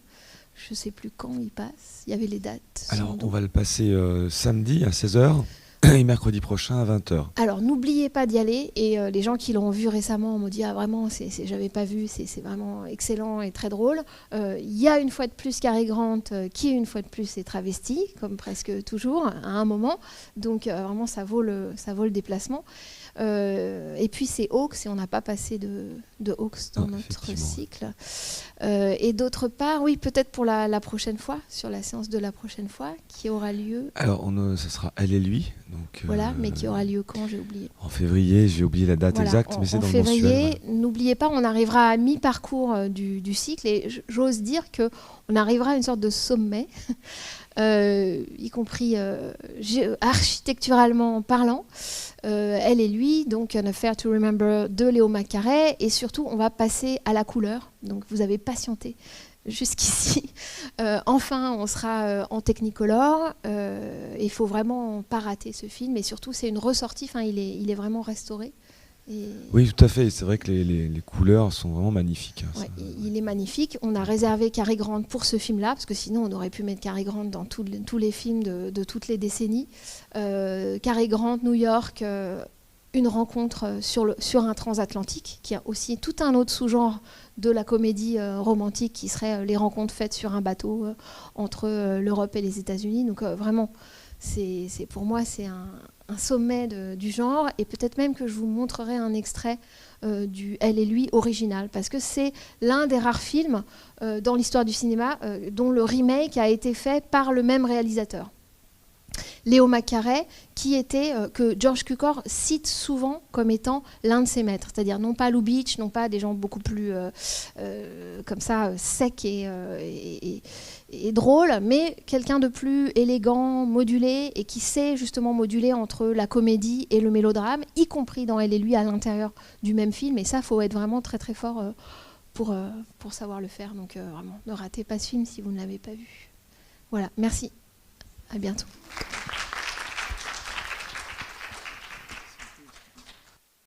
Je ne sais plus quand il passe. Il y avait les dates. Alors, on va le passer samedi à 16h et mercredi prochain à 20h. Alors, n'oubliez pas d'y aller. Et les gens qui l'ont vu récemment m'ont dit « Ah, vraiment, j'avais pas vu, c'est vraiment excellent et très drôle. » Il y a une fois de plus Cary Grant qui, une fois de plus, est travesti, comme presque toujours, à un moment. Donc, vraiment, ça vaut le déplacement. Et puis c'est Hawks, et on n'a pas passé de Hawks dans notre cycle. Et d'autre part, oui, peut-être pour la prochaine fois, sur la séance de la prochaine fois, qui aura lieu. Alors, ça sera Elle et lui. Donc, voilà, mais qui aura lieu quand, j'ai oublié. En février, j'ai oublié la date exacte, mais c'est dans le mensuel. En février, n'oubliez pas, on arrivera à mi-parcours du cycle, et j'ose dire qu'on arrivera à une sorte de sommet. Y compris architecturalement parlant, Elle et lui, donc An Affair to Remember de Léo Macaré, et surtout on va passer à la couleur, donc vous avez patienté jusqu'ici. Enfin on sera en Technicolor, il faut vraiment pas rater ce film, et surtout c'est une ressortie, il est vraiment restauré. Oui, tout à fait. C'est vrai que les couleurs sont vraiment magnifiques. Hein, ouais, il est magnifique. On a réservé Cary Grant pour ce film-là, parce que sinon on aurait pu mettre Cary Grant dans tous les films de toutes les décennies. Cary Grant, New York, une rencontre sur un transatlantique, qui a aussi tout un autre sous-genre de la comédie romantique, qui serait les rencontres faites sur un bateau entre l'Europe et les États-Unis. Donc vraiment, pour moi, c'est un sommet du genre, et peut-être même que je vous montrerai un extrait du Elle et lui original, parce que c'est l'un des rares films dans l'histoire du cinéma dont le remake a été fait par le même réalisateur. Léo Macaré, que George Cukor cite souvent comme étant l'un de ses maîtres, c'est-à-dire non pas Lubitsch, non pas des gens beaucoup plus comme ça secs et drôle, mais quelqu'un de plus élégant, modulé, et qui sait justement moduler entre la comédie et le mélodrame, y compris dans Elle et lui à l'intérieur du même film. Et ça, il faut être vraiment très très fort pour savoir le faire. Donc vraiment, ne ratez pas ce film si vous ne l'avez pas vu. Voilà, merci. À bientôt.